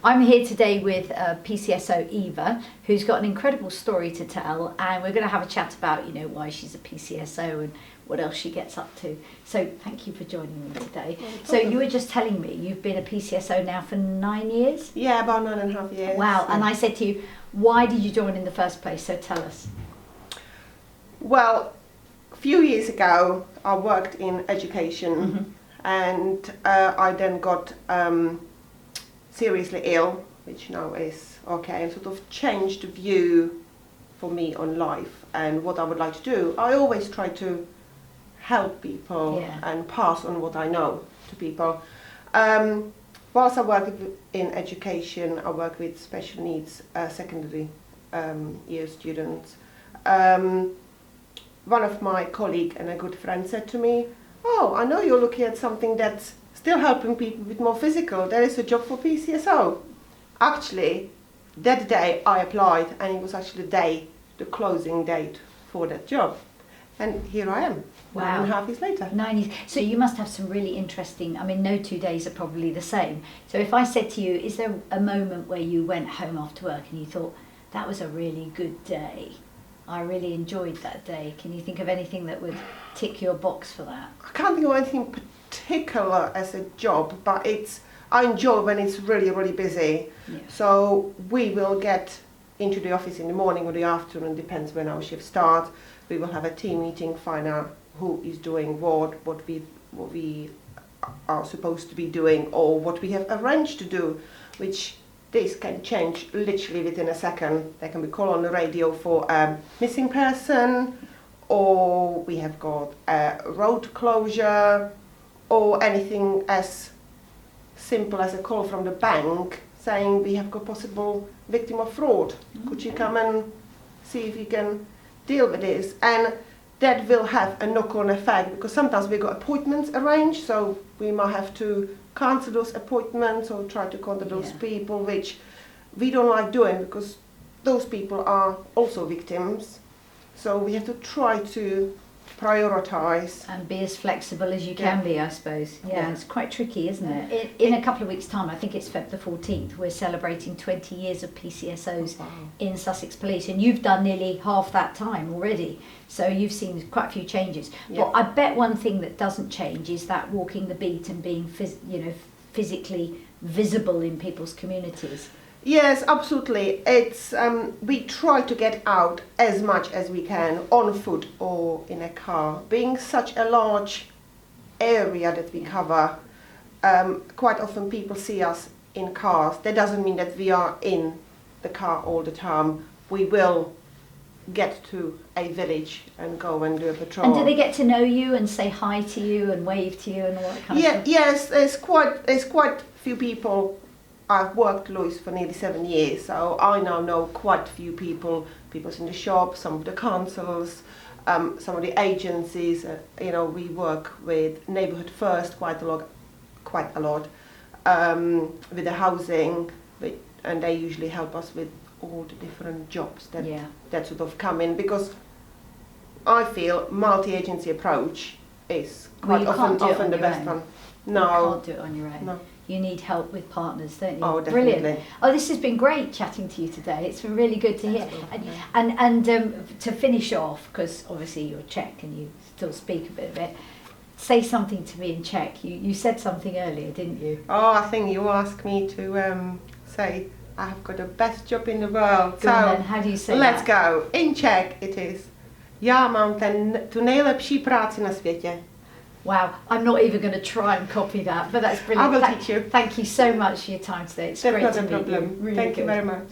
I'm here today with PCSO Eva, who's got an incredible story to tell, and we're going to have a chat about, why she's a PCSO and what else she gets up to. So thank you for joining me today. So you were just telling me you've been a PCSO now for 9 years? Yeah, about 9.5 years. Wow, and I said to you, why did you join in the first place? So tell us. Well, a few years ago I worked in education, and I then got seriously ill, which now is okay, and sort of changed the view for me on life and what I would like to do. I always try to help people and pass on what I know to people. Whilst I work in education, I work with special needs secondary year students. One of my colleague and a good friend said to me, "Oh, I know you're looking at something that's still helping people with more physical. There is a job for PCSO." Actually, that day I applied, and it was actually the closing date for that job. And here I am, Wow. 9.5 years later. 9 years. So you must have some really interesting, no 2 days are probably the same. So if I said to you, is there a moment where you went home after work and you thought, that was a really good day? I really enjoyed that day. Can you think of anything that would tick your box for that? I can't think of anything particular as a job, but I enjoy when it's really, really busy. Yeah. So we will get into the office in the morning or the afternoon, depends when our shift starts. We will have a team meeting, find out who is doing what we are supposed to be doing, or what we have arranged to do, which this can change literally within a second. There can be call on the radio for a missing person, or we have got a road closure, or anything as simple as a call from the bank saying we have got possible victim of fraud. Okay. Could you come and see if you can deal with this? And that will have a knock-on effect, because sometimes we got appointments arranged, so we might have to cancel those appointments or try to contact those people, which we don't like doing because those people are also victims. So we have to try to prioritise. And be as flexible as you can be, I suppose. Yeah, it's quite tricky, isn't it? In a couple of weeks' time, I think it's Feb the 14th, we're celebrating 20 years of PCSOs in Sussex Police, and you've done nearly half that time already. So you've seen quite a few changes. But I bet one thing that doesn't change is that walking the beat and being physically visible in people's communities. Yes, absolutely. It's we try to get out as much as we can on foot or in a car. Being such a large area that we cover, quite often people see us in cars. That doesn't mean that we are in the car all the time. We will get to a village and go and do a patrol. And do they get to know you and say hi to you and wave to you and all that kind of stuff? Yes, there's quite few people. I've worked Lewis for nearly 7 years, so I now know quite a few people in the shop, some of the councils, some of the agencies. We work with Neighbourhood first quite a lot, with the housing, and they usually help us with all the different jobs that sort of come in, because I feel multi-agency approach is quite often the best one. No, you can't do it on your own. No. You need help with partners, don't you? Oh, definitely. Brilliant. Oh, this has been great chatting to you today. It's been really good to hear. And to finish off, because obviously you're Czech and you still speak a bit of it, say something to me in Czech. You said something earlier, didn't you? Oh, I think you asked me to say I have got the best job in the world. Go on then, how do you say let's that? go. In Czech it is Já mám tu nejlepší práci na světě. Wow, I'm not even going to try and copy that, but that's brilliant. I will teach you. Thank you so much for your time today. It's great to meet you. Really Thank you very much.